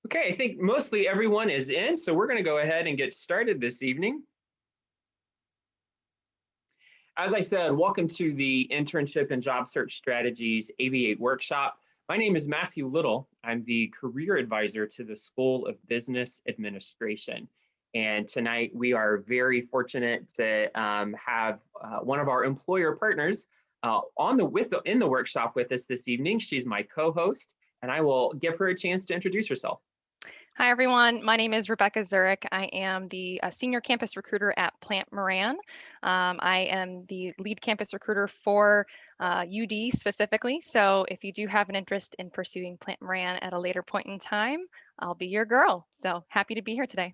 Okay, I think mostly everyone is in, so we're going to go ahead and get started this evening. As I said, welcome to the Internship and Job Search Strategies AV8 workshop. My name is Matthew Little. I'm the career advisor to the School of Business Administration. And tonight we are very fortunate to have one of our employer partners in the workshop with us this evening. She's my co-host, and I will give her a chance to introduce herself. Hi, everyone. My name is Rebecca Zurich. I am the senior campus recruiter at Plant Moran. I am the lead campus recruiter for UD specifically. So if you do have an interest in pursuing Plant Moran at a later point in time, I'll be your girl. So happy to be here today.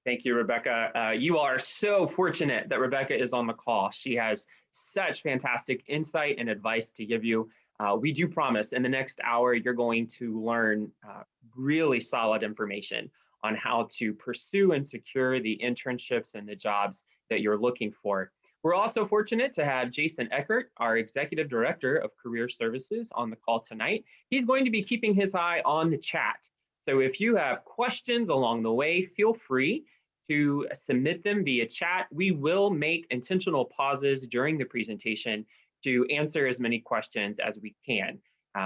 Thank you, Rebecca. You are so fortunate that Rebecca is on the call. She has such fantastic insight and advice to give you. We do promise in the next hour, you're going to learn really solid information on how to pursue and secure the internships and the jobs that you're looking for. We're also fortunate to have Jason Eckert, our Executive Director of Career Services, on the call tonight. He's going to be keeping his eye on the chat. So if you have questions along the way, feel free to submit them via chat. We will make intentional pauses during the presentation to answer as many questions as we can.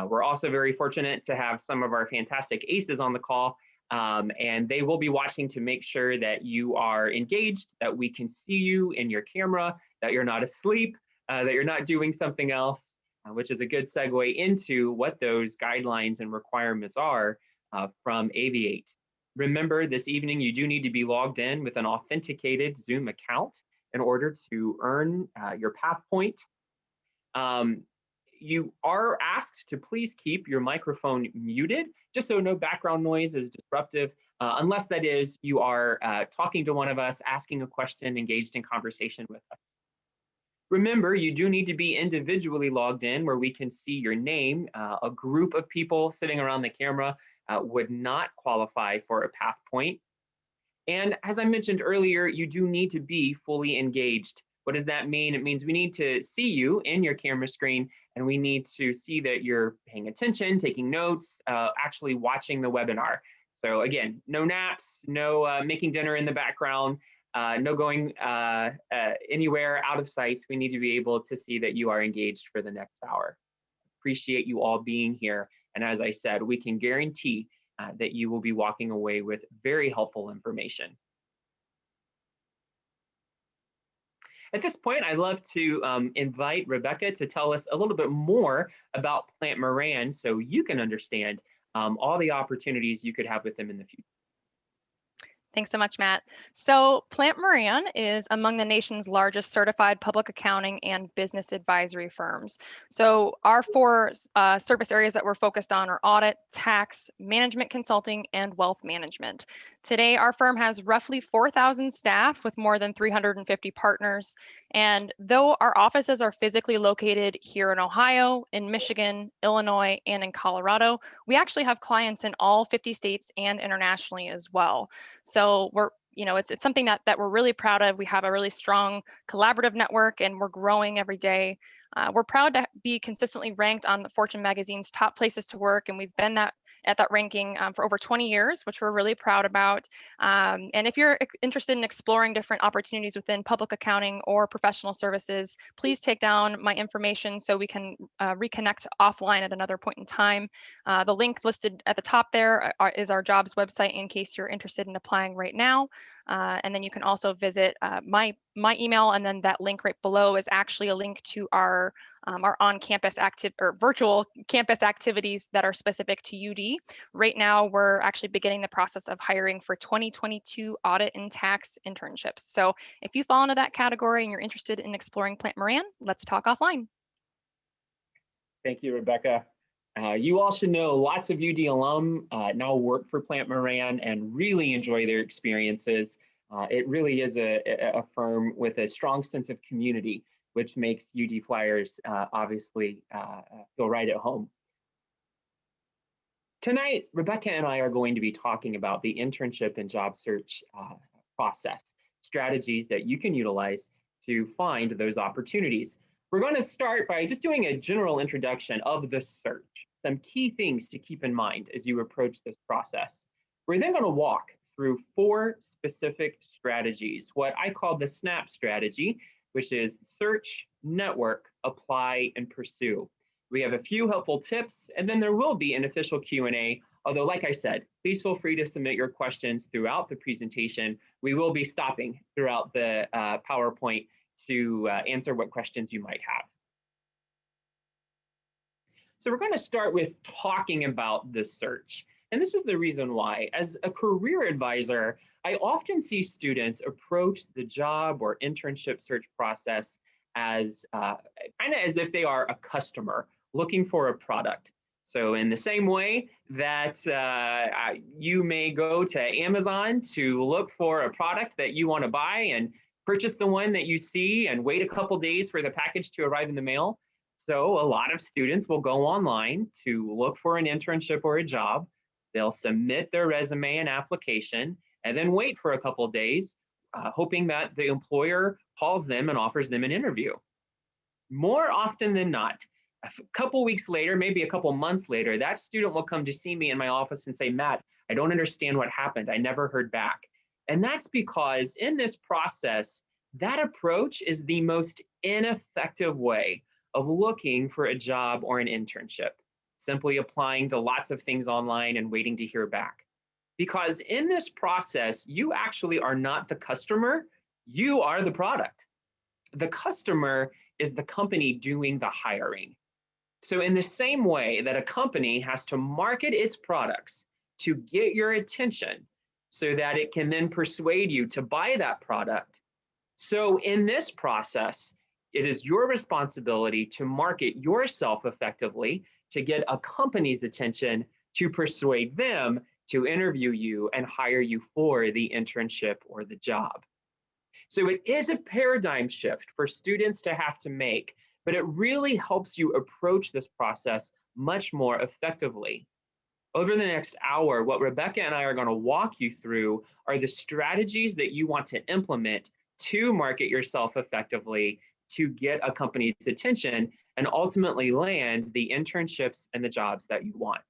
We're also very fortunate to have some of our fantastic ACEs on the call, and they will be watching to make sure that you are engaged, that we can see you in your camera, that you're not asleep, that you're not doing something else, which is a good segue into what those guidelines and requirements are from AV8. Remember, this evening you do need to be logged in with an authenticated Zoom account in order to earn your path point. You are asked to please keep your microphone muted, just so no background noise is disruptive, unless that is you are talking to one of us, asking a question, engaged in conversation with us. Remember, you do need to be individually logged in where we can see your name. A group of people sitting around the camera would not qualify for a path point. And as I mentioned earlier, you do need to be fully engaged. What does that mean? It means we need to see you in your camera screen, and we need to see that you're paying attention, taking notes, actually watching the webinar. So again, no naps, no making dinner in the background, no going anywhere out of sight. We need to be able to see that you are engaged for the next hour. Appreciate you all being here. And as I said, we can guarantee that you will be walking away with very helpful information. At this point, I'd love to invite Rebecca to tell us a little bit more about Plant Moran so you can understand all the opportunities you could have with them in the future. Thanks so much, Matt. So Plant Moran is among the nation's largest certified public accounting and business advisory firms. So our four service areas that we're focused on are audit, tax, management consulting, and wealth management. Today, our firm has roughly 4,000 staff with more than 350 partners. And though our offices are physically located here in Ohio, in Michigan, Illinois, and in Colorado, we actually have clients in all 50 states and internationally as well. So it's something that we're really proud of. We have a really strong collaborative network, and we're growing every day. We're proud to be consistently ranked on the Fortune magazine's top places to work, and we've been at that ranking for over 20 years, which we're really proud about. And if you're interested in exploring different opportunities within public accounting or professional services, please take down my information so we can reconnect offline at another point in time. The link listed at the top there is our jobs website in case you're interested in applying right now. And then you can also visit my email, and then that link right below is actually a link to our on-campus active or virtual campus activities that are specific to UD. Right now, we're actually beginning the process of hiring for 2022 audit and tax internships. So if you fall into that category and you're interested in exploring Plant Moran, let's talk offline. Thank you, Rebecca. You all should know lots of UD alum now work for Plant Moran and really enjoy their experiences. It really is a firm with a strong sense of community, which makes UD Flyers obviously feel right at home. Tonight, Rebecca and I are going to be talking about the internship and job search process, strategies that you can utilize to find those opportunities. We're going to start by just doing a general introduction of the search. some key things to keep in mind as you approach this process. We're then going to walk through 4 specific strategies, what I call the SNAP strategy, which is search, network, apply, and pursue. We have a few helpful tips, and then there will be an official Q&A. Although, like I said, please feel free to submit your questions throughout the presentation. We will be stopping throughout the PowerPoint to answer what questions you might have. So we're going to start with talking about the search. And this is the reason why. As a career advisor, I often see students approach the job or internship search process as kind of as if they are a customer looking for a product. So in the same way that you may go to Amazon to look for a product that you want to buy and purchase the one that you see and wait a couple days for the package to arrive in the mail. So a lot of students will go online to look for an internship or a job. They'll submit their resume and application and then wait for a couple of days, hoping that the employer calls them and offers them an interview. More often than not, a couple weeks later, maybe a couple months later, that student will come to see me in my office and say, Matt, I don't understand what happened. I never heard back. And that's because in this process, that approach is the most ineffective way of looking for a job or an internship, simply applying to lots of things online and waiting to hear back. Because in this process, you actually are not the customer, you are the product. The customer is the company doing the hiring. So in the same way that a company has to market its products to get your attention so that it can then persuade you to buy that product, so in this process, it is your responsibility to market yourself effectively to get a company's attention to persuade them to interview you and hire you for the internship or the job. So it is a paradigm shift for students to have to make, but it really helps you approach this process much more effectively. Over the next hour, what Rebecca and I are going to walk you through are the strategies that you want to implement to market yourself effectively, to get a company's attention, and ultimately land the internships and the jobs that you want.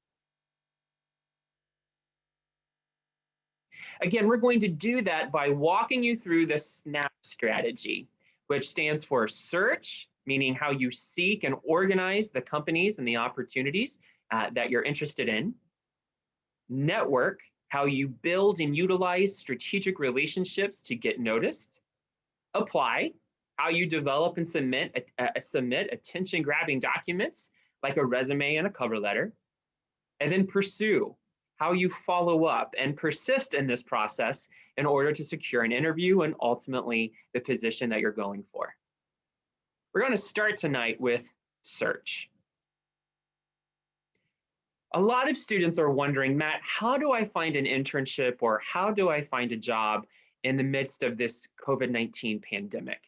Again, we're going to do that by walking you through the SNAP strategy, which stands for search, meaning how you seek and organize the companies and the opportunities that you're interested in. Network, how you build and utilize strategic relationships to get noticed. Apply, how you develop and submit attention-grabbing documents like a resume and a cover letter. And then pursue, how you follow up and persist in this process in order to secure an interview and ultimately the position that you're going for. We're going to start tonight with search. A lot of students are wondering, Matt, how do I find an internship or how do I find a job in the midst of this COVID-19 pandemic?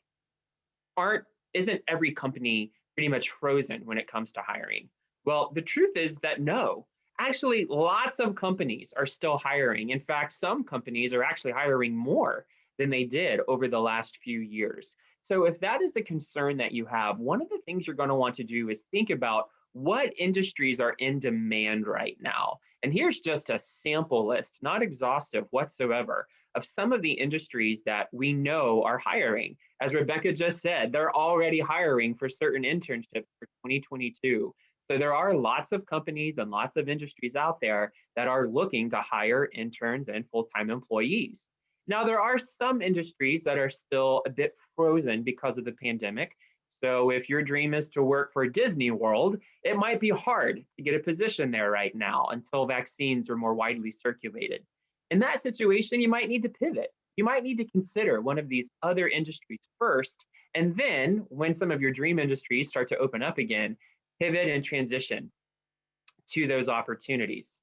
Isn't every company pretty much frozen when it comes to hiring? Well, the truth is that no. Actually, lots of companies are still hiring. In fact, some companies are actually hiring more than they did over the last few years. So if that is a concern that you have, one of the things you're going to want to do is think about what industries are in demand right now. And here's just a sample list, not exhaustive whatsoever, of some of the industries that we know are hiring. As Rebecca just said, they're already hiring for certain internships for 2022. So there are lots of companies and lots of industries out there that are looking to hire interns and full-time employees. Now, there are some industries that are still a bit frozen because of the pandemic. So if your dream is to work for Disney World, it might be hard to get a position there right now until vaccines are more widely circulated. In that situation, you might need to pivot. You might need to consider one of these other industries first, and then when some of your dream industries start to open up again, pivot and transition to those opportunities.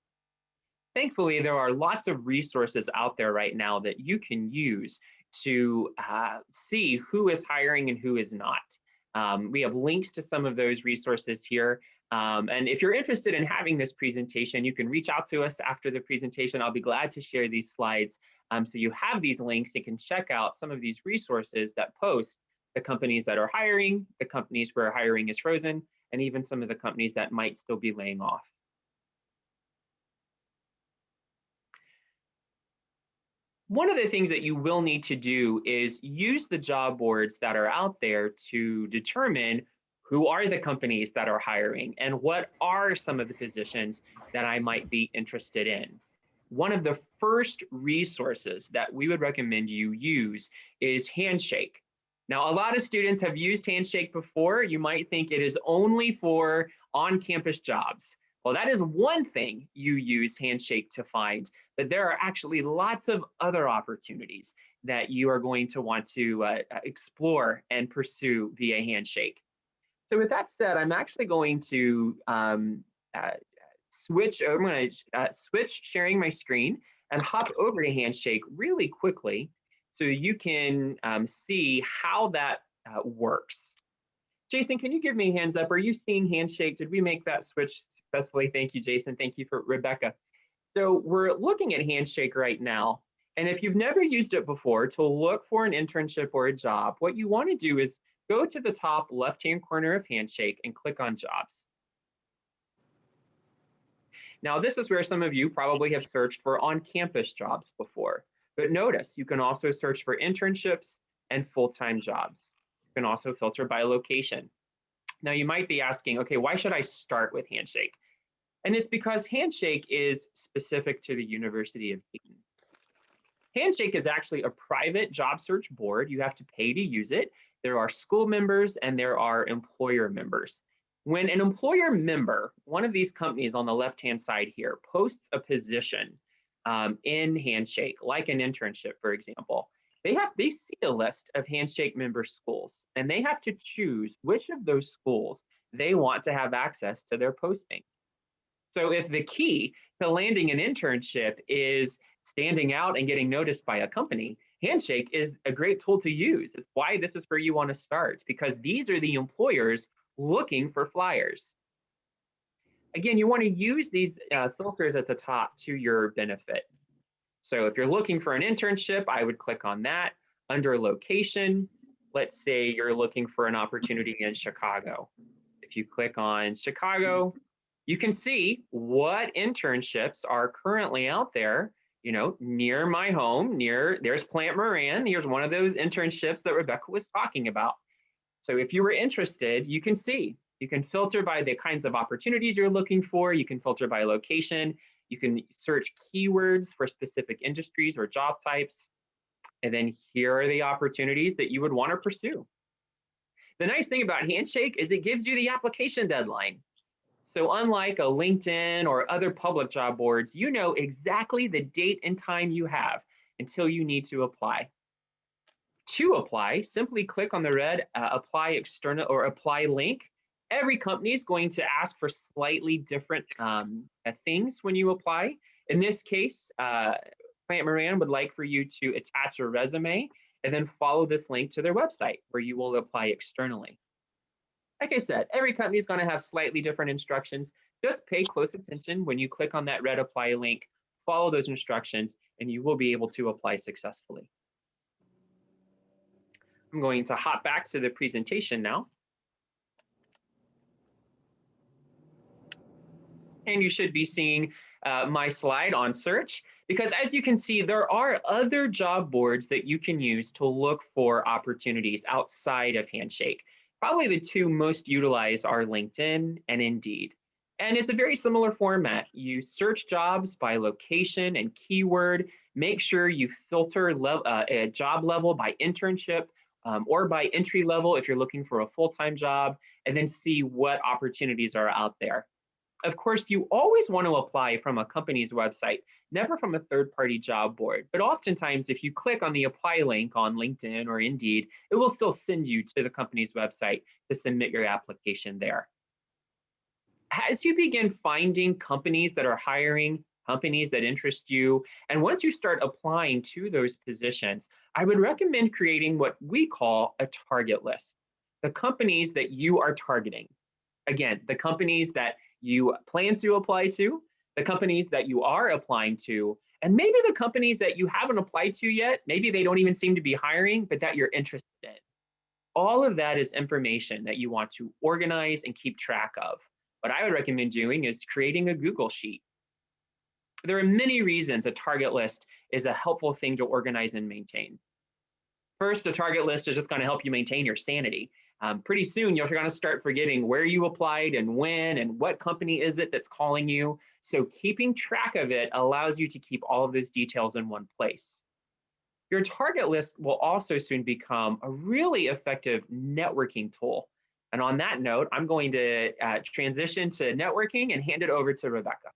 Thankfully, there are lots of resources out there right now that you can use to see who is hiring and who is not. We have links to some of those resources here. And if you're interested in having this presentation, you can reach out to us after the presentation. I'll be glad to share these slides. So you have these links, you can check out some of these resources that post the companies that are hiring, the companies where hiring is frozen, and even some of the companies that might still be laying off. One of the things that you will need to do is use the job boards that are out there to determine who are the companies that are hiring and what are some of the positions that I might be interested in. One of the first resources that we would recommend you use is Handshake. Now, a lot of students have used Handshake before. You might think it is only for on-campus jobs. Well, that is one thing you use Handshake to find, but there are actually lots of other opportunities that you are going to want to explore and pursue via Handshake. So with that said, I'm actually going to switch sharing my screen and hop over to Handshake really quickly so you can see how that works. Jason, can you give me a hands up? Are you seeing Handshake? Did we make that switch successfully? Thank you, Jason. Thank you for Rebecca. So we're looking at Handshake right now. And if you've never used it before, to look for an internship or a job, what you want to do is go to the top left-hand corner of Handshake and click on Jobs. Now, this is where some of you probably have searched for on-campus jobs before. But notice, you can also search for internships and full-time jobs. You can also filter by location. Now, you might be asking, okay, why should I start with Handshake? And it's because Handshake is specific to the University of Dayton. Handshake is actually a private job search board. You have to pay to use it. There are school members and there are employer members. When an employer member, one of these companies on the left-hand side here, posts a position in Handshake, like an internship, for example, they see a list of Handshake member schools, and they have to choose which of those schools they want to have access to their posting. So if the key to landing an internship is standing out and getting noticed by a company, Handshake is a great tool to use. It's why this is where you want to start, because these are the employers looking for flyers. Again, you want to use these filters at the top to your benefit. So if you're looking for an internship, I would click on that. Under location, let's say you're looking for an opportunity in Chicago. If you click on Chicago, you can see what internships are currently out there, you know, near my home, there's Plant Moran. Here's one of those internships that Rebecca was talking about. So if you were interested, you can see, you can filter by the kinds of opportunities you're looking for. You can filter by location. You can search keywords for specific industries or job types. And then here are the opportunities that you would want to pursue. The nice thing about Handshake is it gives you the application deadline. So unlike a LinkedIn or other public job boards, you know exactly the date and time you have until you need to apply. To apply, simply click on the red apply external or apply link. Every company is going to ask for slightly different things when you apply. In this case, Plant Moran would like for you to attach a resume and then follow this link to their website where you will apply externally. Like I said, every company is going to have slightly different instructions. Just pay close attention when you click on that red apply link, follow those instructions, and you will be able to apply successfully. I'm going to hop back to the presentation now. And you should be seeing my slide on search, because as you can see, there are other job boards that you can use to look for opportunities outside of Handshake. Probably the two most utilized are LinkedIn and Indeed. And it's a very similar format. You search jobs by location and keyword. Make sure you filter a job level by internship or by entry level if you're looking for a full-time job, and then see what opportunities are out there. Of course, you always want to apply from a company's website, never from a third-party job board. But oftentimes, if you click on the apply link on LinkedIn or Indeed, it will still send you to the company's website to submit your application there. As you begin finding companies that are hiring, companies that interest you, and once you start applying to those positions, I would recommend creating what we call a target list. The companies that you are targeting. Again, the companies that you plan to apply to, the companies that you are applying to, and maybe the companies that you haven't applied to yet, maybe they don't even seem to be hiring, but that you're interested in. all of that is information that you want to organize and keep track of. What I would recommend doing is creating a Google Sheet. There are many reasons a target list is a helpful thing to organize and maintain. First, a target list is just going to help you maintain your sanity. Pretty soon, you're going to start forgetting where you applied and when and what company is it that's calling you. So keeping track of it allows you to keep all of those details in one place. Your target list will also soon become a really effective networking tool. And on that note, I'm going to transition to networking and hand it over to Rebecca.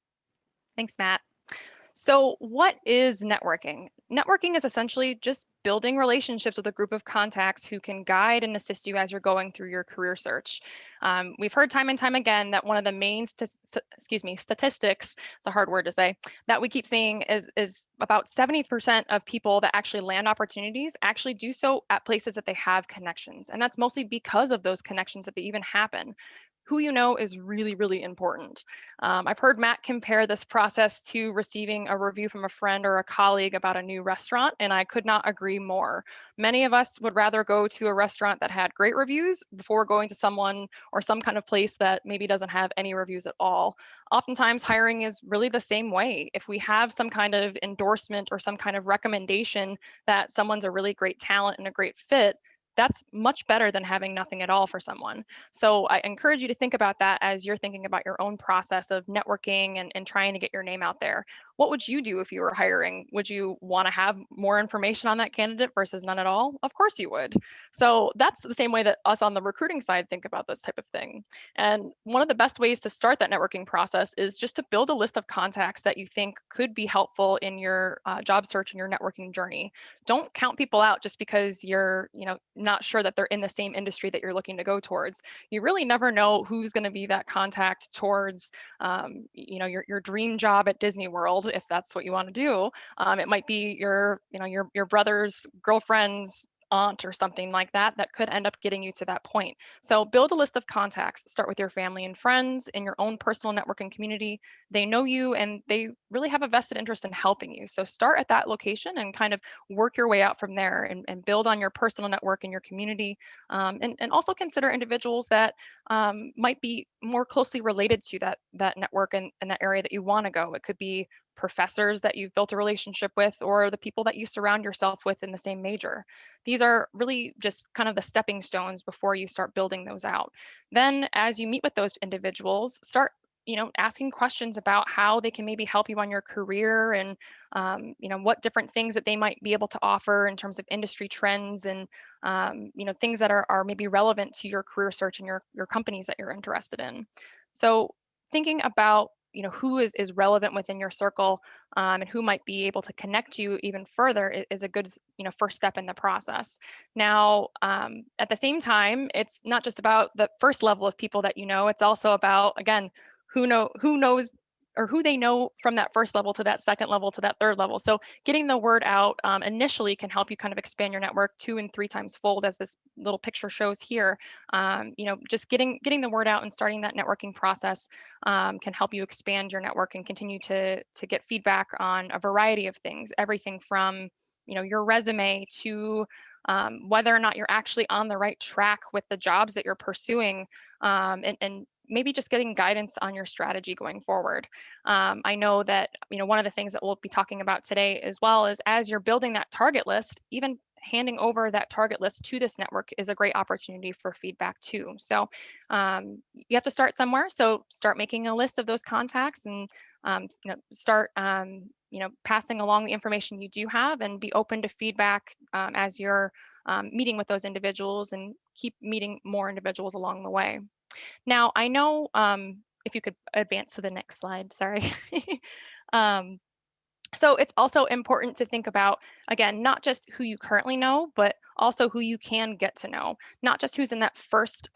Thanks, Matt. So, what is networking? Networking is essentially just building relationships with a group of contacts who can guide and assist you as you're going through your career search. We've heard time and time again that one of the main statistics, it's a hard word to say, that we keep seeing is about 70% of people that actually land opportunities actually do so at places that they have connections. And that's mostly because of those connections that they even happen. Who you know is really, really important. I've heard Matt compare this process to receiving a review from a friend or a colleague about a new restaurant, and I could not agree more. Many of us would rather go to a restaurant that had great reviews before going to someone or some kind of place that maybe doesn't have any reviews at all. Oftentimes, hiring is really the same way. If we have some kind of endorsement or some kind of recommendation that someone's a really great talent and a great fit, that's much better than having nothing at all for someone. So I encourage you to think about that as you're thinking about your own process of networking and trying to get your name out there. What would you do if you were hiring? Would you want to have more information on that candidate versus none at all? Of course you would. So that's the same way that us on the recruiting side think about this type of thing. And one of the best ways to start that networking process is just to build a list of contacts that you think could be helpful in your job search and your networking journey. Don't count people out just because you're, not sure that they're in the same industry that you're looking to go towards. You really never know who's going to be that contact towards, your dream job at Disney World, if that's what you want to do. It might be your brother's girlfriend's aunt or something like that could end up getting you to that point. So build a list of contacts. Start with your family and friends in your own personal networking community. They know you and they really have a vested interest in helping you. So start at that location and kind of work your way out from there and build on your personal network in your community. And also consider individuals that might be more closely related to that network and that area that you want to go. It could be professors that you've built a relationship with or the people that you surround yourself with in the same major. These are really just kind of the stepping stones before you start building those out. Then as you meet with those individuals, start asking questions about how they can maybe help you on your career and what different things that they might be able to offer in terms of industry trends and things that are maybe relevant to your career search and your companies that you're interested in. So thinking about who is relevant within your circle and who might be able to connect you even further is a good first step in the process. Now at the same time, it's not just about the first level of people that it's also about, again, who knows or who they know from that first level to that second level to that third level. So getting the word out initially can help you kind of expand your network 2 and 3 times fold, as this little picture shows here. Just getting the word out and starting that networking process can help you expand your network and continue to get feedback on a variety of things, everything from your resume to whether or not you're actually on the right track with the jobs that you're pursuing, and maybe just getting guidance on your strategy going forward. I know that one of the things that we'll be talking about today as well is as you're building that target list, even handing over that target list to this network is a great opportunity for feedback too. So you have to start somewhere. So start making a list of those contacts and start passing along the information you do have and be open to feedback as you're meeting with those individuals and keep meeting more individuals along the way. Now, I know if you could advance to the next slide, sorry. So it's also important to think about, again, not just who you currently know, but also who you can get to know. Not just who's in that first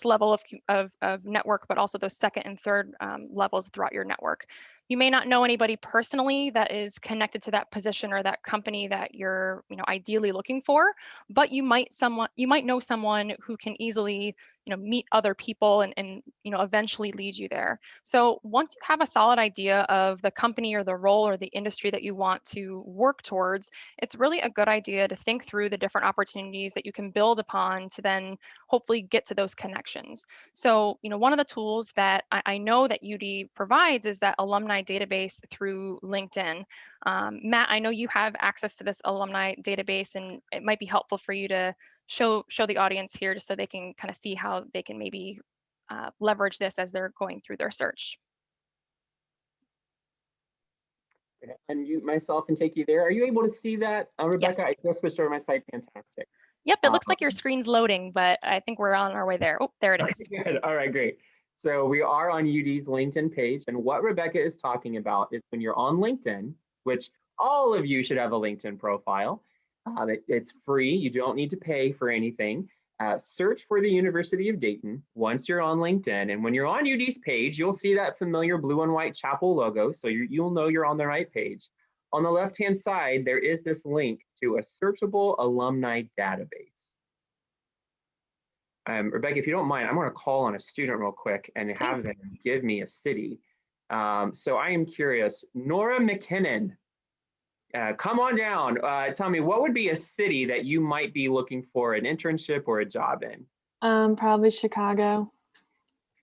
level of network, but also those second and third levels throughout your network. You may not know anybody personally that is connected to that position or that company that you're ideally looking for, but you might know someone who can easily meet other people and eventually lead you there. So once you have a solid idea of the company or the role or the industry that you want to work towards, it's really a good idea to think through the different opportunities that you can build upon to then hopefully get to those connections. So, one of the tools that I know that UD provides is that alumni database through LinkedIn. Matt, I know you have access to this alumni database, and it might be helpful for you to show the audience here just so they can kind of see how they can maybe leverage this as they're going through their search. Unmute myself and take you there. Are you able to see that, Rebecca? Yes. I just switched over my site. Fantastic. Yep, it looks like your screen's loading, but I think we're on our way there. Oh, there it is. Okay, good. All right, great. So we are on UD's LinkedIn page, and what Rebecca is talking about is when you're on LinkedIn, which all of you should have a LinkedIn profile. It's free. You don't need to pay for anything. Search for the University of Dayton once you're on LinkedIn. And when you're on UD's page, you'll see that familiar blue and white chapel logo. So you'll know you're on the right page. On the left-hand side, there is this link to a searchable alumni database. Rebecca, if you don't mind, I'm going to call on a student real quick and have them give me a city. So I am curious, Nora McKinnon, come on down. Tell me, what would be a city that you might be looking for an internship or a job in? Probably Chicago.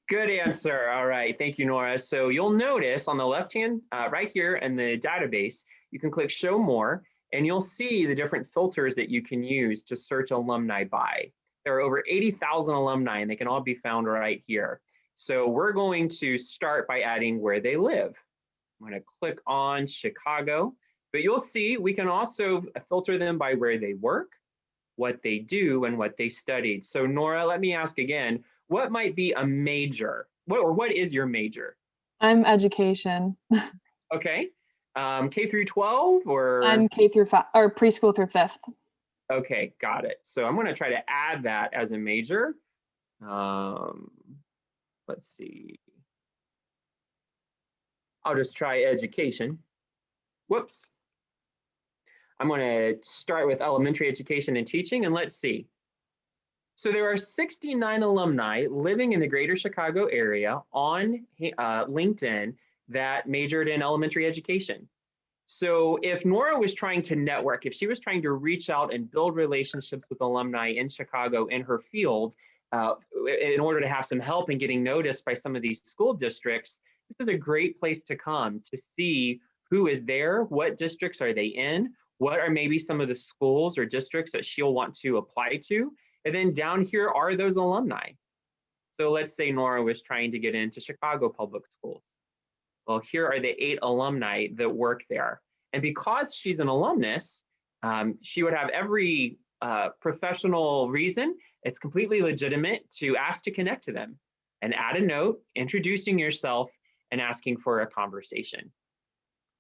Good answer. All right. Thank you, Nora. So you'll notice on the left-hand, right here in the database, you can click Show More, and you'll see the different filters that you can use to search alumni by. There are over 80,000 alumni, and they can all be found right here. So we're going to start by adding where they live. I'm going to click on Chicago, but you'll see we can also filter them by where they work, what they do, and what they studied. So Nora, let me ask again, what might be a major? What is your major? I'm education. Okay. K through 12 or? I'm K through 5 or preschool through 5th. Okay, got it. So I'm going to try to add that as a major. Let's see. I'll just try education. Whoops. I'm going to start with elementary education and teaching, and let's see. So there are 69 alumni living in the greater Chicago area on LinkedIn that majored in elementary education. So if Nora was trying to network, if she was trying to reach out and build relationships with alumni in Chicago in her field, in order to have some help in getting noticed by some of these school districts, this is a great place to come to see who is there, what districts are they in, what are maybe some of the schools or districts that she'll want to apply to, and then down here are those alumni. So let's say Nora was trying to get into Chicago Public Schools. Well, here are the 8 alumni that work there. And because she's an alumnus, she would have every professional reason. It's completely legitimate to ask to connect to them and add a note, introducing yourself and asking for a conversation.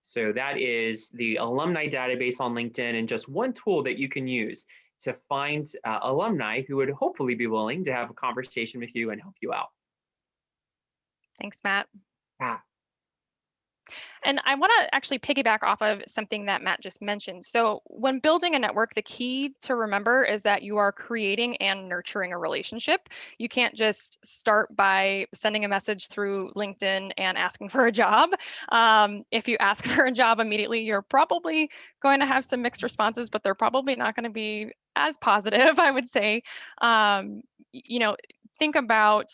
So that is the alumni database on LinkedIn, and just one tool that you can use to find alumni who would hopefully be willing to have a conversation with you and help you out. Thanks, Matt. Yeah. And I want to actually piggyback off of something that Matt just mentioned. So when building a network, the key to remember is that you are creating and nurturing a relationship. You can't just start by sending a message through LinkedIn and asking for a job. If you ask for a job immediately, you're probably going to have some mixed responses, but they're probably not going to be as positive, I would say. Think about,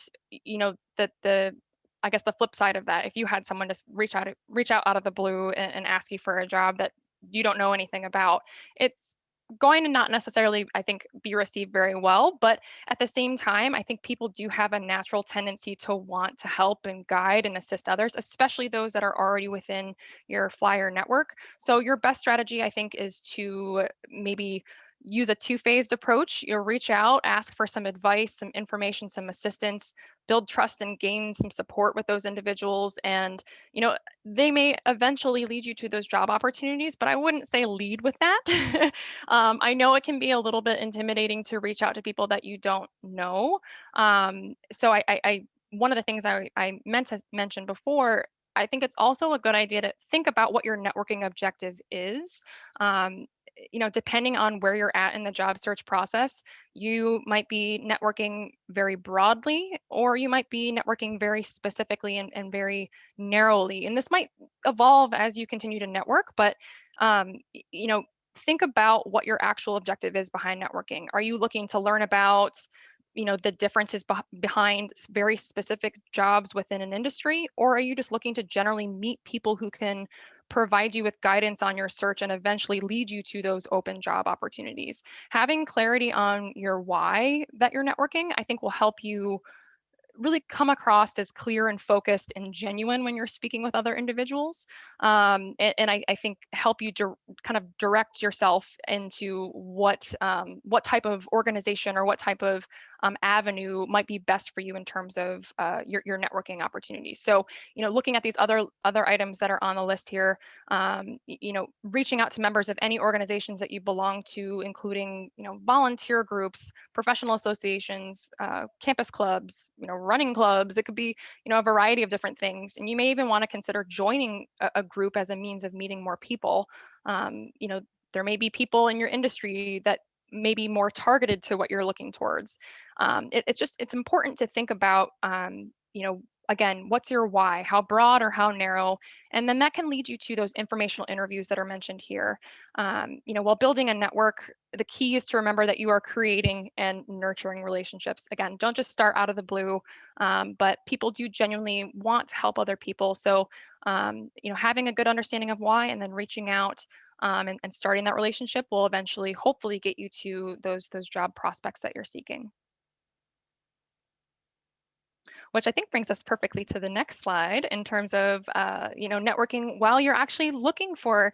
I guess the flip side of that, if you had someone just reach out out of the blue and ask you for a job that you don't know anything about, it's going to not necessarily, I think, be received very well. But at the same time, I think people do have a natural tendency to want to help and guide and assist others, especially those that are already within your flyer network. So your best strategy, I think, is to maybe use a two-phased approach. You'll reach out, ask for some advice, some information, some assistance, build trust and gain some support with those individuals. And, they may eventually lead you to those job opportunities, but I wouldn't say lead with that. I know it can be a little bit intimidating to reach out to people that you don't know. So one of the things I meant to mention before, I think it's also a good idea to think about what your networking objective is. depending on where you're at in the job search process, you might be networking very broadly, or you might be networking very specifically and very narrowly. And this might evolve as you continue to network, but think about what your actual objective is behind networking. Are you looking to learn about the differences behind very specific jobs within an industry, or are you just looking to generally meet people who can provide you with guidance on your search and eventually lead you to those open job opportunities? Having clarity on your why that you're networking, I think, will help you really come across as clear and focused and genuine when you're speaking with other individuals, and I think help you kind of direct yourself into what type of organization or what type of avenue might be best for you in terms of your networking opportunities. So looking at these other items that are on the list here, reaching out to members of any organizations that you belong to, including volunteer groups, professional associations, campus clubs, running clubs. It could be, a variety of different things. And you may even want to consider joining a group as a means of meeting more people. There may be people in your industry that may be more targeted to what you're looking towards. It's important to think about, again, what's your why? How broad or how narrow? And then that can lead you to those informational interviews that are mentioned here. While building a network, the key is to remember that you are creating and nurturing relationships. Again, don't just start out of the blue, but people do genuinely want to help other people. So, having a good understanding of why and then reaching out and starting that relationship will eventually, hopefully, get you to those job prospects that you're seeking. Which I think brings us perfectly to the next slide in terms of networking while you're actually looking for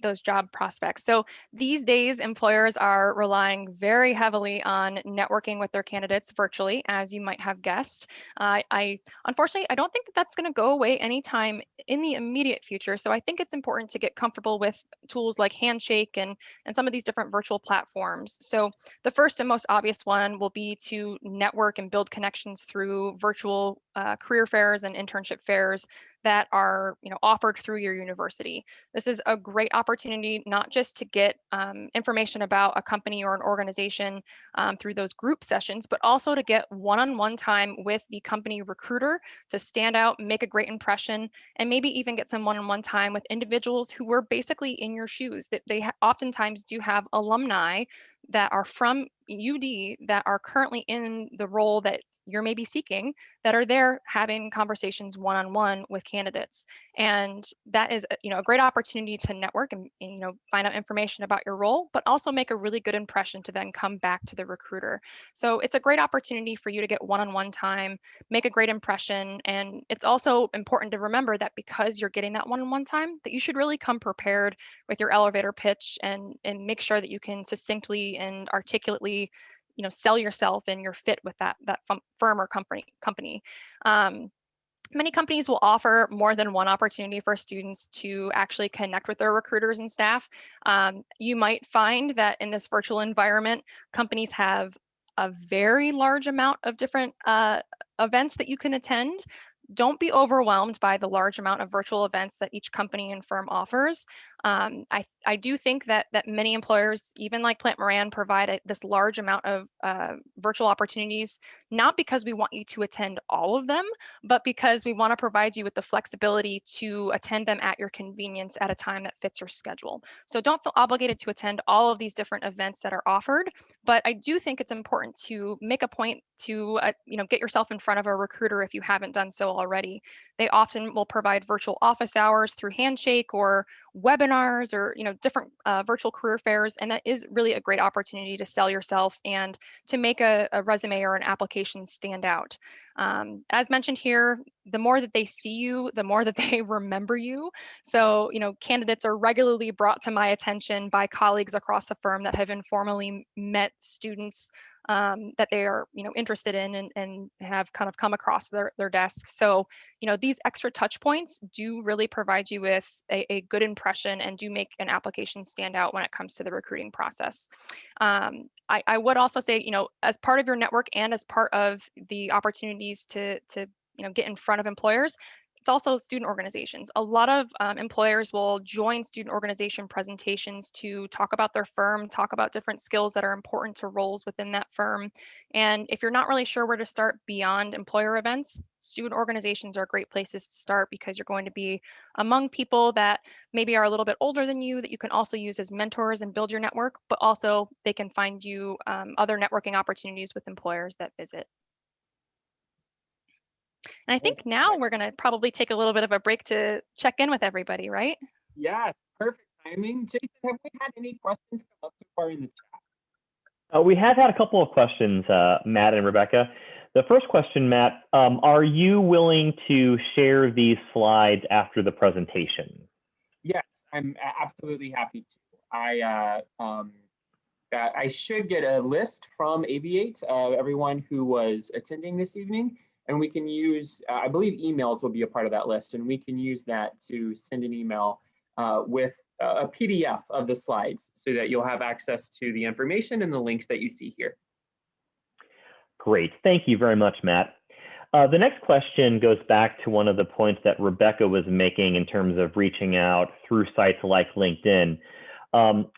those job prospects. So these days, employers are relying very heavily on networking with their candidates virtually, as you might have guessed. Unfortunately, I don't think that that's going to go away anytime in the immediate future. So I think it's important to get comfortable with tools like Handshake and some of these different virtual platforms. So the first and most obvious one will be to network and build connections through virtual career fairs and internship fairs that are offered through your university. This is a great opportunity not just to get information about a company or an organization through those group sessions, but also to get one-on-one time with the company recruiter to stand out, make a great impression, and maybe even get some one-on-one time with individuals who were basically in your shoes. That they oftentimes do have alumni that are from UD that are currently in the role that you're maybe seeking, that are there having conversations one-on-one with candidates. And that is a great opportunity to network and find out information about your role, but also make a really good impression to then come back to the recruiter. So it's a great opportunity for you to get one-on-one time, make a great impression. And it's also important to remember that because you're getting that one-on-one time, that you should really come prepared with your elevator pitch and make sure that you can succinctly and articulately sell yourself and your fit with that firm or company. Many companies will offer more than one opportunity for students to actually connect with their recruiters and staff. You might find that in this virtual environment, companies have a very large amount of different events that you can attend. Don't be overwhelmed by the large amount of virtual events that each company and firm offers. I do think that many employers, even like Plant Moran, provide this large amount of virtual opportunities, not because we want you to attend all of them, but because we want to provide you with the flexibility to attend them at your convenience at a time that fits your schedule. So don't feel obligated to attend all of these different events that are offered, but I do think it's important to make a point to get yourself in front of a recruiter if you haven't done so already. They often will provide virtual office hours through Handshake or webinars or different virtual career fairs, and that is really a great opportunity to sell yourself and to make a resume or an application stand out. As mentioned here, the more that they see you, the more that they remember you. So candidates are regularly brought to my attention by colleagues across the firm that have informally met students that they are interested in and have kind of come across their desks. So these extra touch points do really provide you with a good impression and do make an application stand out when it comes to the recruiting process. I would also say, as part of your network and as part of the opportunities to get in front of employers, it's also student organizations. A lot of employers will join student organization presentations to talk about their firm, talk about different skills that are important to roles within that firm. And if you're not really sure where to start beyond employer events, student organizations are great places to start because you're going to be among people that maybe are a little bit older than you that you can also use as mentors and build your network, but also they can find you other networking opportunities with employers that visit. And I think now we're going to probably take a little bit of a break to check in with everybody, right? Yes, perfect timing. Jason, have we had any questions come up so far in the chat? We have had a couple of questions, Matt and Rebecca. The first question, Matt, are you willing to share these slides after the presentation? Yes, I'm absolutely happy to. I should get a list from Aviate of everyone who was attending this evening, and we can use, I believe emails will be a part of that list, and we can use that to send an email with a PDF of the slides so that you'll have access to the information and the links that you see here. Great, thank you very much, Matt. The next question goes back to one of the points that Rebecca was making in terms of reaching out through sites like LinkedIn.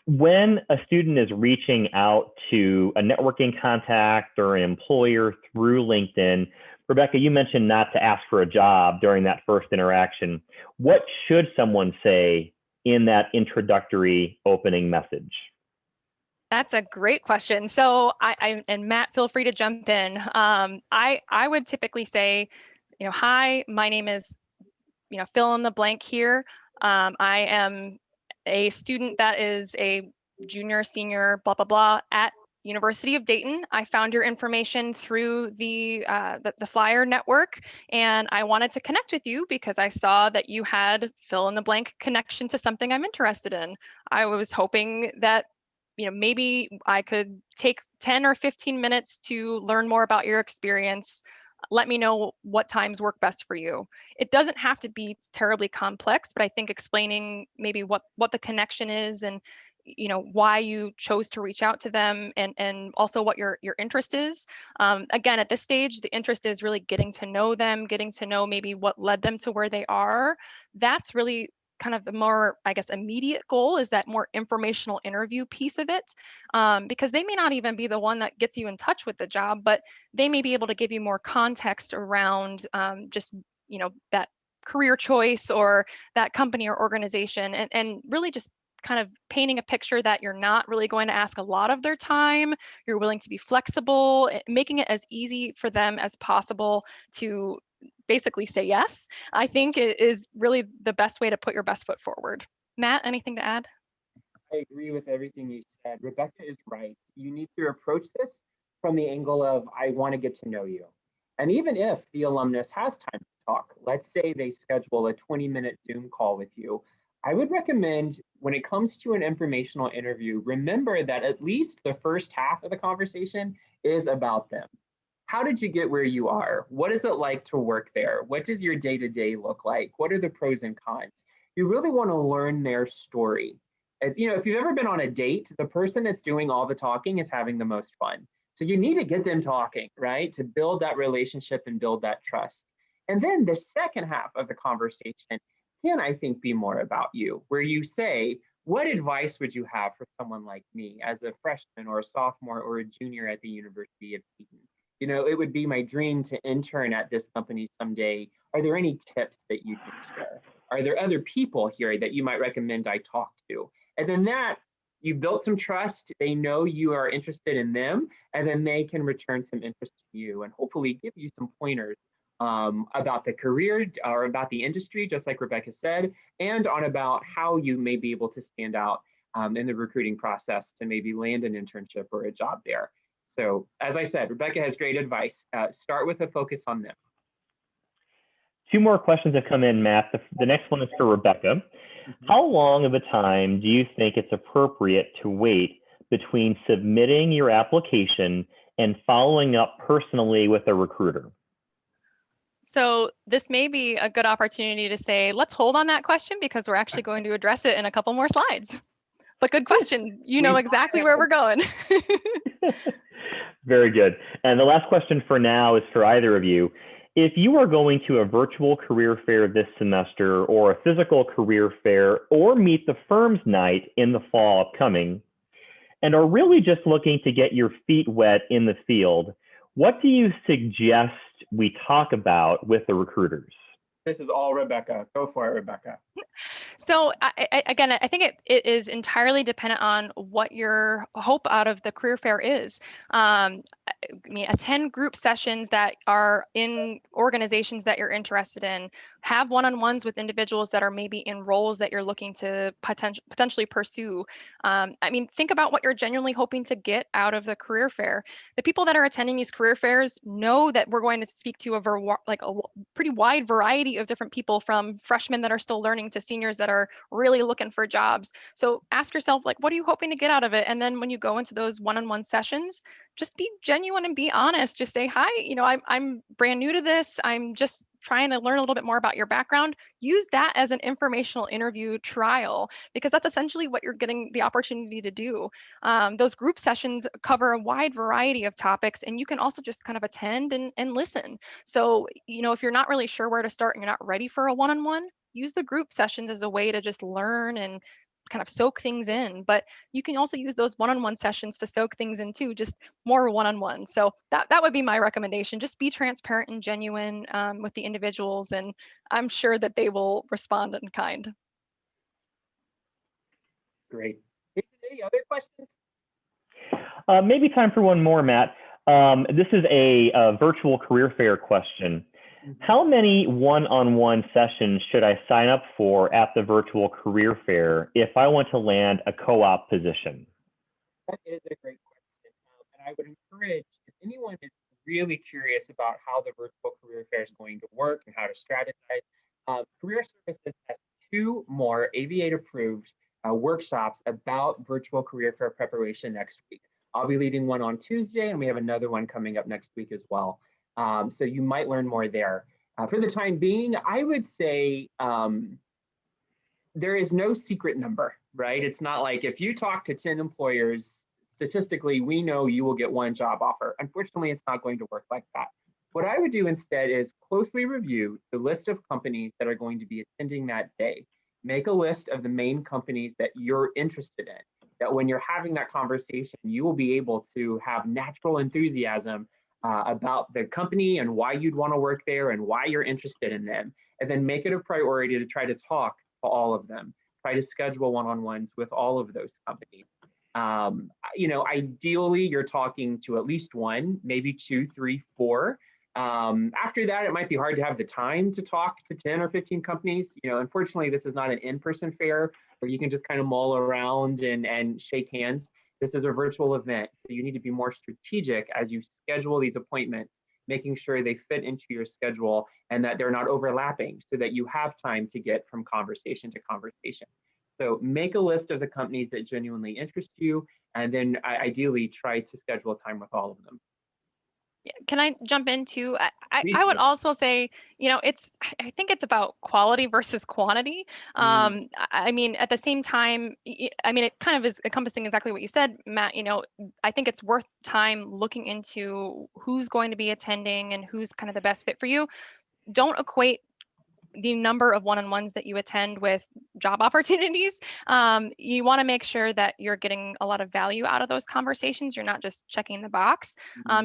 When a student is reaching out to a networking contact or an employer through LinkedIn, Rebecca, you mentioned not to ask for a job during that first interaction. What should someone say in that introductory opening message? That's a great question. So and Matt, feel free to jump in. I would typically say, hi, my name is, fill in the blank here. I am a student that is a junior, senior, blah, blah, blah at University of Dayton. I found your information through the flyer network, and I wanted to connect with you because I saw that you had fill in the blank connection to something I'm interested in. I was hoping that maybe I could take 10 or 15 minutes to learn more about your experience. Let me know what times work best for you. It doesn't have to be terribly complex, but I think explaining maybe what the connection is and why you chose to reach out to them and also what your interest is. Again, at this stage, the interest is really getting to know them, getting to know maybe what led them to where they are. That's really kind of the more, I guess, immediate goal is that more informational interview piece of it, because they may not even be the one that gets you in touch with the job, but they may be able to give you more context around just, that career choice or that company or organization, and really just kind of painting a picture that you're not really going to ask a lot of their time. You're willing to be flexible, making it as easy for them as possible to basically say yes, I think it is really the best way to put your best foot forward. Matt, anything to add? I agree with everything you said. Rebecca is right. You need to approach this from the angle of, I want to get to know you. And even if the alumnus has time to talk, let's say they schedule a 20-minute Zoom call with you, I would recommend when it comes to an informational interview, remember that at least the first half of the conversation is about them. How did you get where you are? What is it like to work there? What does your day-to-day look like? What are the pros and cons? You really want to learn their story. If you've ever been on a date, the person that's doing all the talking is having the most fun. So you need to get them talking, right? To build that relationship and build that trust. And then the second half of the conversation can, I think, be more about you, where you say, what advice would you have for someone like me as a freshman or a sophomore or a junior at the University of Dayton? It would be my dream to intern at this company someday. Are there any tips that you can share? Are there other people here that you might recommend I talk to? And then you built some trust. They know you are interested in them, and then they can return some interest to you and hopefully give you some pointers about the career or about the industry, just like Rebecca said, and on about how you may be able to stand out in the recruiting process to maybe land an internship or a job there. So as I said, Rebecca has great advice. Start with a focus on them. Two more questions have come in, Matt. The next one is for Rebecca. How long of a time do you think it's appropriate to wait between submitting your application and following up personally with a recruiter? So this may be a good opportunity to say, let's hold on that question because we're actually going to address it in a couple more slides. But good question. You know exactly where we're going. Very good. And the last question for now is for either of you. if you are going to a virtual career fair this semester or a physical career fair or meet the firm's night in the fall upcoming and are really just looking to get your feet wet in the field, what do you suggest we talk about with the recruiters? This is all Rebecca. Go for it, Rebecca. So again, I think it is entirely dependent on what your hope out of the career fair is. I mean, attend group sessions that are in organizations that you're interested in. Have one-on-ones with individuals that are maybe in roles that you're looking to potentially pursue. I mean, think about what you're genuinely hoping to get out of the career fair. The people that are attending these career fairs know that we're going to speak to a pretty wide variety of different people, from freshmen that are still learning to seniors that are really looking for jobs. So ask yourself, like, what are you hoping to get out of it? And then when you go into those one-on-one sessions, just be genuine and be honest. Just say, hi, I'm brand new to this. I'm just trying to learn a little bit more about your background. Use that as an informational interview trial, because that's essentially what you're getting the opportunity to do. Those group sessions cover a wide variety of topics, and you can also just kind of attend and listen. So, if you're not really sure where to start and you're not ready for a one-on-one, use the group sessions as a way to just learn and kind of soak things in. But you can also use those one-on-one sessions to soak things in too, just more one-on-one. So that would be my recommendation. Just be transparent and genuine with the individuals, and I'm sure that they will respond in kind. Great. Any other questions? Maybe time for one more, Matt. This is a virtual career fair question. How many one-on-one sessions should I sign up for at the virtual career fair if I want to land a co-op position? That is a great question. And I would encourage, if anyone is really curious about how the virtual career fair is going to work and how to strategize, Career Services has 2 more AV8 approved workshops about virtual career fair preparation next week. I'll be leading one on Tuesday, and we have another one coming up next week as well. So you might learn more there. For the time being, I would say there is no secret number, right? It's not like if you talk to 10 employers, statistically, we know you will get 1 job offer. Unfortunately, it's not going to work like that. What I would do instead is closely review the list of companies that are going to be attending that day. Make a list of the main companies that you're interested in, that when you're having that conversation, you will be able to have natural enthusiasm about the company and why you'd want to work there and why you're interested in them. And then make it a priority to try to talk to all of them. Try to schedule one-on-ones with all of those companies. Ideally, you're talking to at least 1, maybe 2, 3, 4. After that, it might be hard to have the time to talk to 10 or 15 companies. Unfortunately, this is not an in-person fair where you can just kind of mull around and shake hands. This is a virtual event, so you need to be more strategic as you schedule these appointments, making sure they fit into your schedule and that they're not overlapping so that you have time to get from conversation to conversation. So make a list of the companies that genuinely interest you, and then ideally try to schedule time with all of them. Can I jump into? I would also say, I think it's about quality versus quantity. I mean, at the same time, it kind of is encompassing exactly what you said, Matt. I think it's worth time looking into who's going to be attending and who's kind of the best fit for you. Don't equate the number of one-on-ones that you attend with job opportunities. You want to make sure that you're getting a lot of value out of those conversations. You're not just checking the box.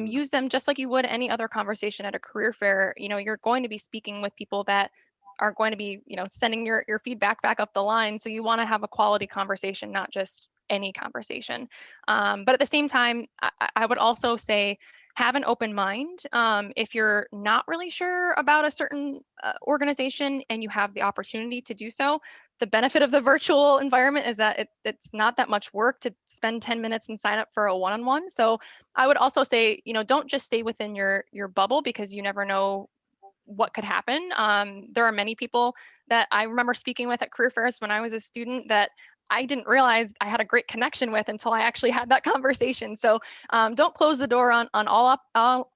Use them just like you would any other conversation at a career fair. You're going to be speaking with people that are going to be, sending your feedback back up the line. So you want to have a quality conversation, not just any conversation. But at the same time, I would also say, have an open mind. If you're not really sure about a certain organization and you have the opportunity to do so, the benefit of the virtual environment is that it's not that much work to spend 10 minutes and sign up for a one-on-one. So I would also say, don't just stay within your bubble, because you never know what could happen. There are many people that I remember speaking with at career fairs when I was a student that I didn't realize I had a great connection with until I actually had that conversation. So don't close the door on all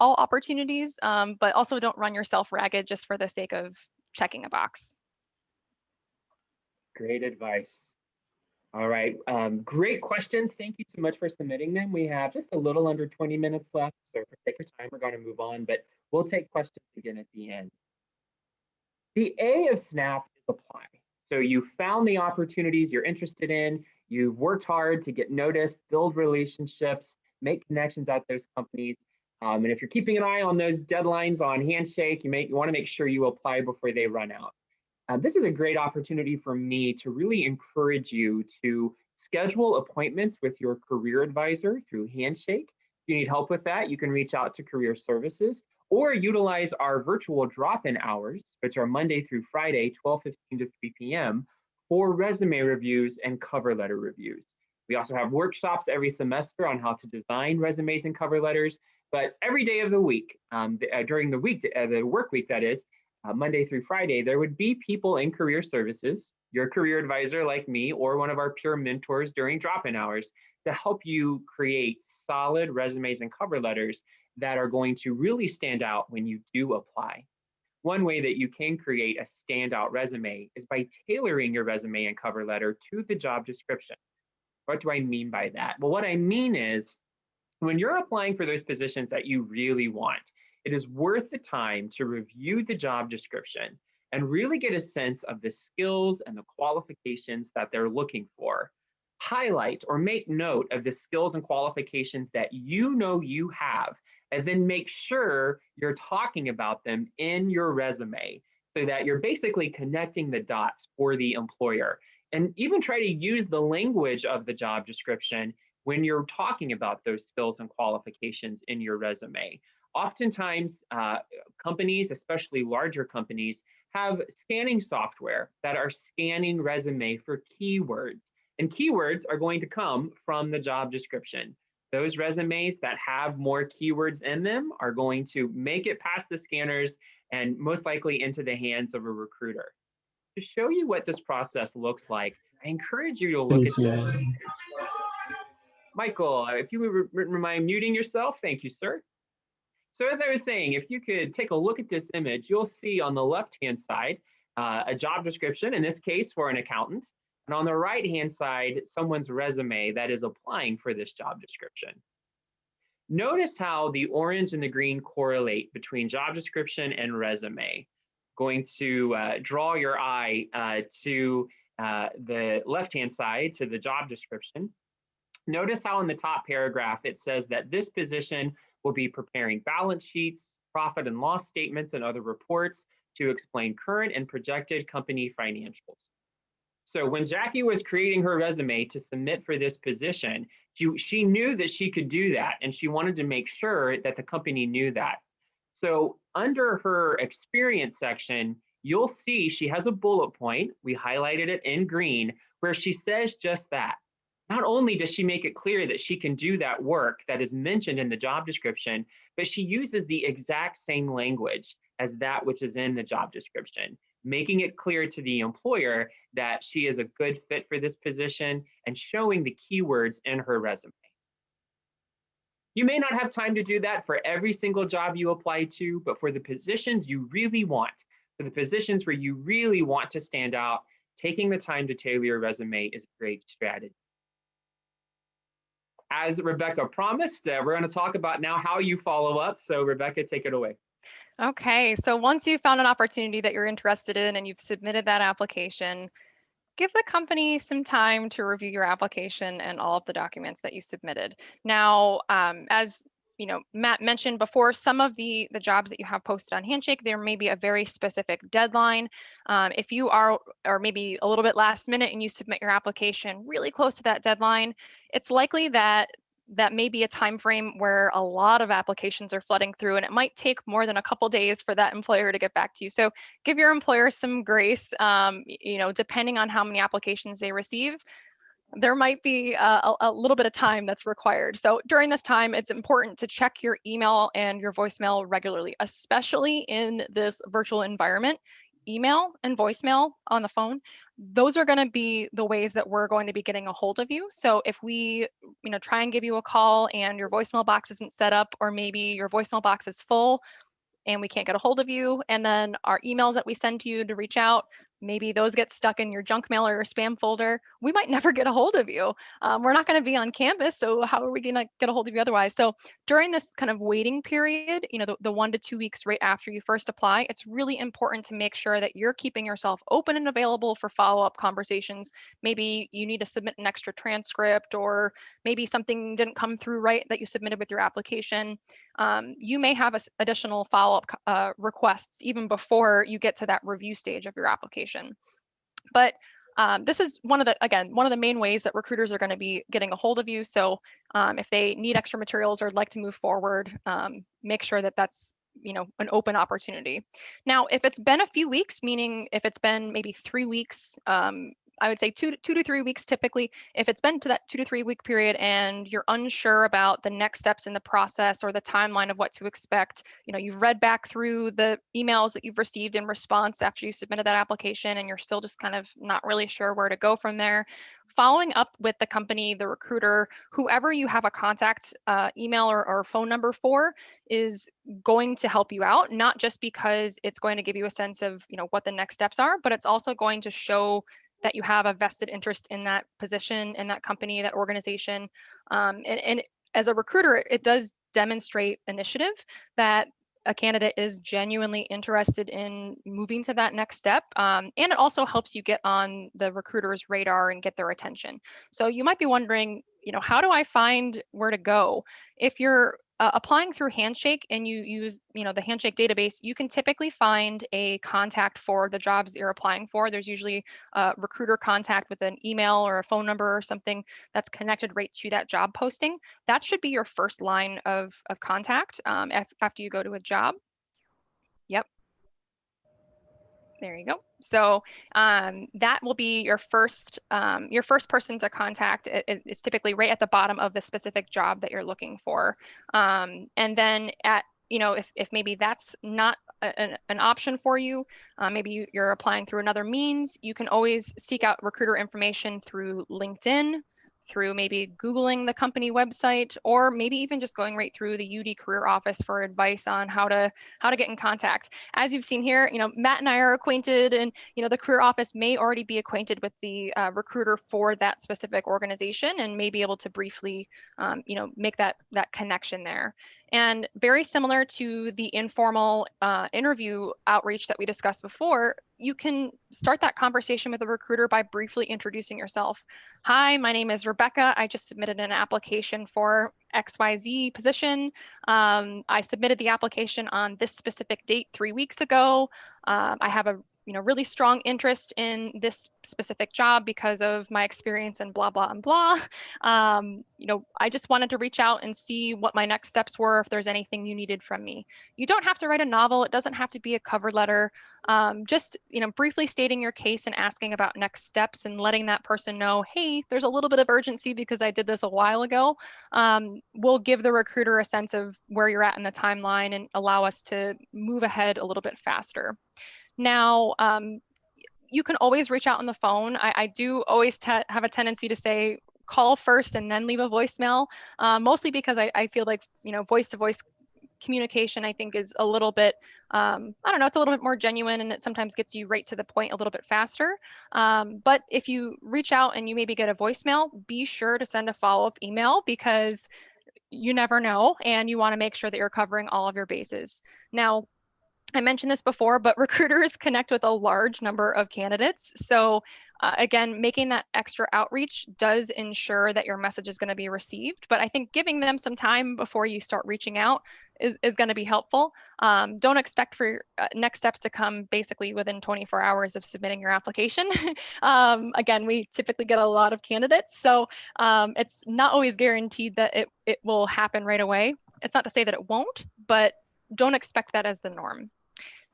opportunities, but also don't run yourself ragged just for the sake of checking a box. Great advice. All right, great questions. Thank you so much for submitting them. We have just a little under 20 minutes left, so for sake of time, we're going to move on. But We'll take questions again at the end. The A of SNAP is apply. So you found the opportunities you're interested in, you've worked hard to get noticed, build relationships, make connections at those companies. And if you're keeping an eye on those deadlines on Handshake, you want to make sure you apply before they run out. This is a great opportunity for me to really encourage you to schedule appointments with your career advisor through Handshake. If you need help with that, you can reach out to Career Services or utilize our virtual drop-in hours, which are Monday through Friday, 12:15 to 3 p.m. for resume reviews and cover letter reviews. We also have workshops every semester on how to design resumes and cover letters, but every day of the week, during the work week that is, Monday through Friday, there would be people in Career Services, your career advisor like me, or one of our peer mentors during drop-in hours to help you create solid resumes and cover letters that are going to really stand out when you do apply. One way that you can create a standout resume is by tailoring your resume and cover letter to the job description. What do I mean by that? Well, what I mean is when you're applying for those positions that you really want, it is worth the time to review the job description and really get a sense of the skills and the qualifications that they're looking for. Highlight or make note of the skills and qualifications that you know you have, and then make sure you're talking about them in your resume so that you're basically connecting the dots for the employer. And even try to use the language of the job description when you're talking about those skills and qualifications in your resume. Oftentimes, companies, especially larger companies, have scanning software that are scanning resume for keywords. And keywords are going to come from the job description. Those resumes that have more keywords in them are going to make it past the scanners and most likely into the hands of a recruiter. To show you what this process looks like, I encourage you to look at this. Michael, if you would remind muting yourself, thank you, sir. So as I was saying, if you could take a look at this image, you'll see on the left-hand side a job description, in this case for an accountant, and on the right-hand side, someone's resume that is applying for this job description. Notice how the orange and the green correlate between job description and resume. Going to draw your eye to the left-hand side, to the job description. Notice how in the top paragraph it says that this position will be preparing balance sheets, profit and loss statements, and other reports to explain current and projected company financials. So when Jackie was creating her resume to submit for this position, she knew that she could do that, and she wanted to make sure that the company knew that. So under her experience section, you'll see she has a bullet point. We highlighted it in green, where she says just that. Not only does she make it clear that she can do that work that is mentioned in the job description, but she uses the exact same language as that which is in the job description, making it clear to the employer that she is a good fit for this position and showing the keywords in her resume. You may not have time to do that for every single job you apply to, but for the positions you really want, for the positions where you really want to stand out, taking the time to tailor your resume is a great strategy. As Rebecca promised, we're going to talk about now how you follow up. So Rebecca, take it away. Okay, so once you've found an opportunity that you're interested in and you've submitted that application, give the company some time to review your application and all of the documents that you submitted. Now, as you know, Matt mentioned before, some of the jobs that you have posted on Handshake, there may be a very specific deadline. If you are, or maybe a little bit last minute and you submit your application really close to that deadline, it's likely that may be a time frame where a lot of applications are flooding through, and it might take more than a couple days for that employer to get back to you. So give your employer some grace. You know, depending on how many applications they receive, there might be a little bit of time that's required. So during this time, it's important to check your email and your voicemail regularly, especially in this virtual environment. Email and voicemail on the phone, those are going to be the ways that we're going to be getting a hold of you. So if we, you know, try and give you a call and your voicemail box isn't set up, or maybe your voicemail box is full and we can't get a hold of you, and then our emails that we send to you to reach out, maybe those get stuck in your junk mail or your spam folder. We might never get a hold of you. We're not going to be on campus, so how are we going to get a hold of you otherwise? So during this kind of waiting period, the 1 to 2 weeks right after you first apply, it's really important to make sure that you're keeping yourself open and available for follow-up conversations. Maybe you need to submit an extra transcript, or maybe something didn't come through right that you submitted with your application. You may have additional follow-up requests even before you get to that review stage of your application. But this is one of the main ways that recruiters are going to be getting a hold of you. So if they need extra materials or like to move forward, make sure that that's an open opportunity. Now, if it's been a few weeks, meaning if it's been maybe 3 weeks, I would say two to 3 weeks typically. If it's been to that 2 to 3 week period and you're unsure about the next steps in the process or the timeline of what to expect, you've read back through the emails that you've received in response after you submitted that application and you're still just kind of not really sure where to go from there, following up with the company, the recruiter, whoever you have a contact email or phone number for is going to help you out, not just because it's going to give you a sense of what the next steps are, but it's also going to show that you have a vested interest in that position, in that company, that organization. And as a recruiter, it does demonstrate initiative, that a candidate is genuinely interested in moving to that next step. And it also helps you get on the recruiter's radar and get their attention. So you might be wondering, how do I find where to go? If you're applying through Handshake and you use, the Handshake database, you can typically find a contact for the jobs that you're applying for. There's usually a recruiter contact with an email or a phone number or something that's connected right to that job posting. That should be your first line of contact after you go to a job. Yep. There you go. So that will be your first person to contact. It's typically right at the bottom of the specific job that you're looking for. And then if maybe that's not an option for you, maybe you're applying through another means, you can always seek out recruiter information through LinkedIn, through maybe Googling the company website, or maybe even just going right through the UD career office for advice on how to get in contact. As you've seen here, Matt and I are acquainted, and the career office may already be acquainted with the recruiter for that specific organization and may be able to briefly make that connection there. And very similar to the informal interview outreach that we discussed before, you can start that conversation with a recruiter by briefly introducing yourself. Hi, my name is Rebecca. I just submitted an application for XYZ position. I submitted the application on this specific date 3 weeks ago. I have a really strong interest in this specific job because of my experience and blah, blah, and blah. I just wanted to reach out and see what my next steps were, if there's anything you needed from me. You don't have to write a novel. It doesn't have to be a cover letter. Just, briefly stating your case and asking about next steps and letting that person know, hey, there's a little bit of urgency because I did this a while ago, will give the recruiter a sense of where you're at in the timeline and allow us to move ahead a little bit faster. Now, you can always reach out on the phone. I do always have a tendency to say, call first and then leave a voicemail, mostly because I feel like, voice-to-voice communication, I think, is a little bit, I don't know, it's a little bit more genuine, and it sometimes gets you right to the point a little bit faster. But if you reach out and you maybe get a voicemail, be sure to send a follow-up email, because you never know, and you want to make sure that you're covering all of your bases. Now, I mentioned this before, but recruiters connect with a large number of candidates. So again, making that extra outreach does ensure that your message is going to be received. But I think giving them some time before you start reaching out is going to be helpful. Don't expect for next steps to come basically within 24 hours of submitting your application. Again, we typically get a lot of candidates, so it's not always guaranteed that it will happen right away. It's not to say that it won't, but don't expect that as the norm.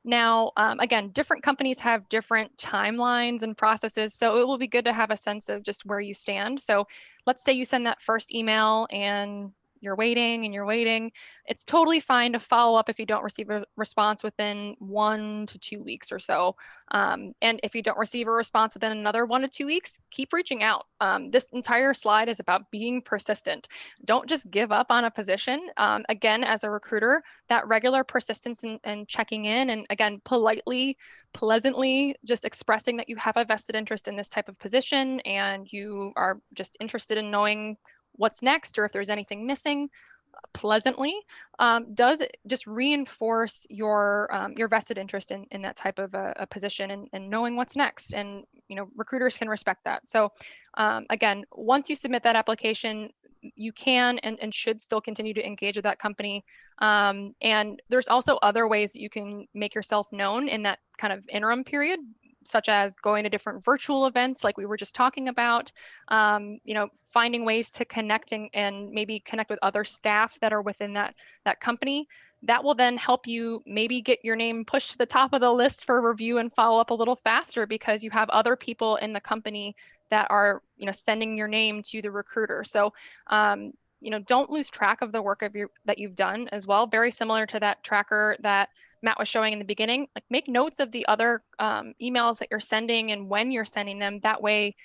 Now, again, different companies have different timelines and processes, so it will be good to have a sense of just where you stand. So let's say you send that first email and you're waiting and you're waiting. It's totally fine to follow up if you don't receive a response within 1 to 2 weeks or so. And if you don't receive a response within another 1 to 2 weeks, keep reaching out. This entire slide is about being persistent. Don't just give up on a position. Again, as a recruiter, that regular persistence and checking in, and again, politely, pleasantly just expressing that you have a vested interest in this type of position and you are just interested in knowing what's next or if there's anything missing, pleasantly, does just reinforce your vested interest in that type of a position and knowing what's next. And recruiters can respect that. So again, once you submit that application, you can and should still continue to engage with that company. And there's also other ways that you can make yourself known in that kind of interim period, such as going to different virtual events like we were just talking about, finding ways to connect and maybe connect with other staff that are within that company. That will then help you maybe get your name pushed to the top of the list for review and follow up a little faster because you have other people in the company that are sending your name to the recruiter. So don't lose track of the work that you've done as well. Very similar to that tracker that Matt was showing in the beginning. Like, make notes of the other emails that you're sending and when you're sending them. That way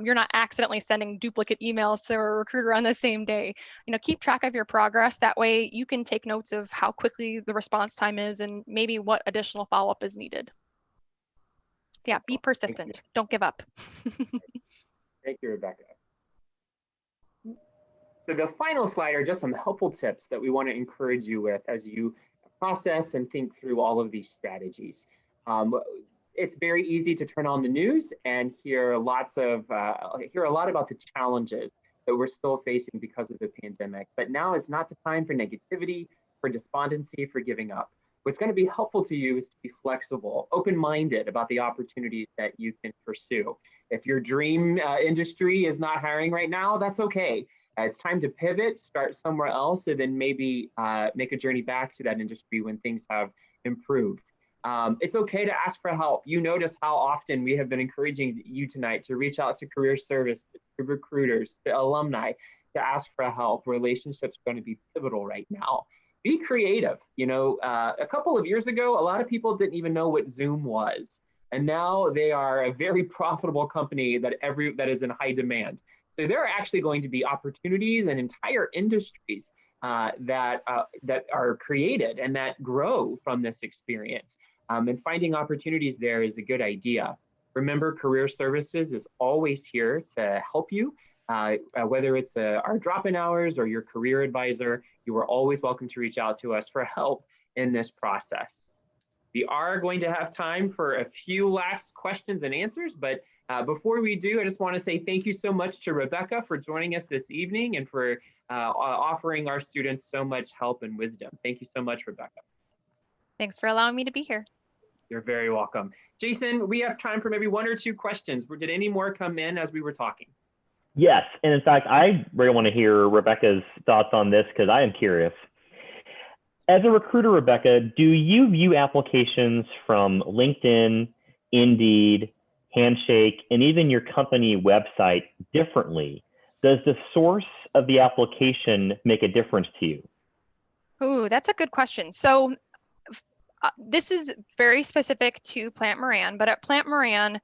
you're not accidentally sending duplicate emails to a recruiter on the same day. Keep track of your progress. That way you can take notes of how quickly the response time is and maybe what additional follow-up is needed. So yeah, be persistent. Don't give up. Thank you, Rebecca. So the final slide are just some helpful tips that we want to encourage you with as you process and think through all of these strategies. It's very easy to turn on the news and hear a lot about the challenges that we're still facing because of the pandemic. But now is not the time for negativity, for despondency, for giving up. What's going to be helpful to you is to be flexible, open-minded about the opportunities that you can pursue. If your dream industry is not hiring right now, that's okay. It's time to pivot, start somewhere else, and then maybe make a journey back to that industry when things have improved. It's okay to ask for help. You notice how often we have been encouraging you tonight to reach out to career service, to recruiters, to alumni, to ask for help. Relationships are going to be pivotal right now. Be creative. A couple of years ago, a lot of people didn't even know what Zoom was. And now they are a very profitable company that is in high demand. So there are actually going to be opportunities and entire industries that are created and that grow from this experience. And finding opportunities there is a good idea. Remember, Career Services is always here to help you, whether it's our drop-in hours or your career advisor. You are always welcome to reach out to us for help in this process. We are going to have time for a few last questions and answers, but before we do, I just want to say thank you so much to Rebecca for joining us this evening and for offering our students so much help and wisdom. Thank you so much, Rebecca. Thanks for allowing me to be here. You're very welcome. Jason, we have time for maybe 1 or 2 questions. Did any more come in as we were talking? Yes, and in fact, I really want to hear Rebecca's thoughts on this because I am curious. As a recruiter, Rebecca, do you view applications from LinkedIn, Indeed, Handshake, and even your company website differently? Does the source of the application make a difference to you? Ooh, that's a good question. So this is very specific to Plant Moran, but at Plant Moran,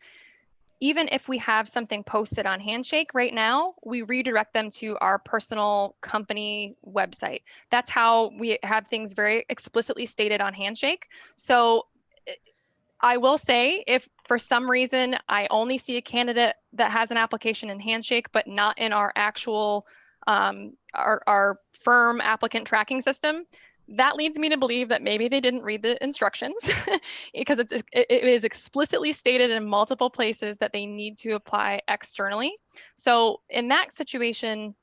even if we have something posted on Handshake right now, we redirect them to our personal company website. That's how we have things very explicitly stated on Handshake. So I will say, if for some reason I only see a candidate that has an application in Handshake, but not in our actual, our firm applicant tracking system, that leads me to believe that maybe they didn't read the instructions because it is explicitly stated in multiple places that they need to apply externally. So in that situation,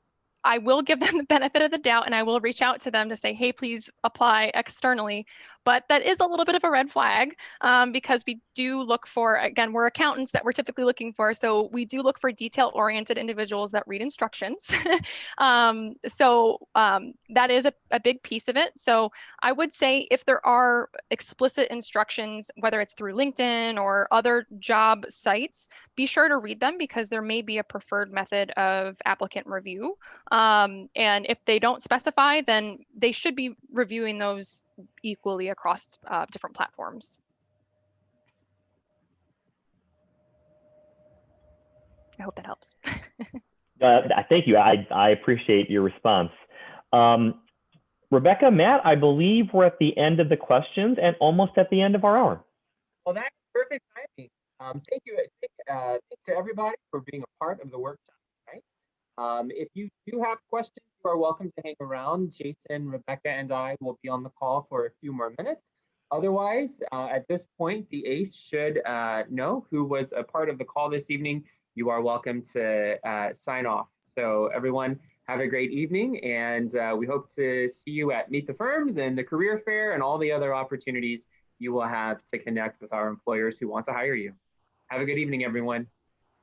I will give them the benefit of the doubt and I will reach out to them to say, hey, please apply externally. But that is a little bit of a red flag because we do look for, again, we're accountants that we're typically looking for. So we do look for detail-oriented individuals that read instructions. That is a big piece of it. So I would say if there are explicit instructions, whether it's through LinkedIn or other job sites, be sure to read them because there may be a preferred method of applicant review. And if they don't specify, then they should be reviewing those equally across different platforms. I hope that helps. Thank you. I appreciate your response. Rebecca, Matt, I believe we're at the end of the questions and almost at the end of our hour. Well, that's perfect timing. Thank you. Thanks to everybody for being a part of the workshop tonight. If you do have questions, you are welcome to hang around. Jason, Rebecca, and I will be on the call for a few more minutes. Otherwise, at this point, the ACE should know who was a part of the call this evening. You are welcome to sign off. So everyone, have a great evening, and we hope to see you at Meet the Firms and the Career Fair and all the other opportunities you will have to connect with our employers who want to hire you. Have a good evening, everyone.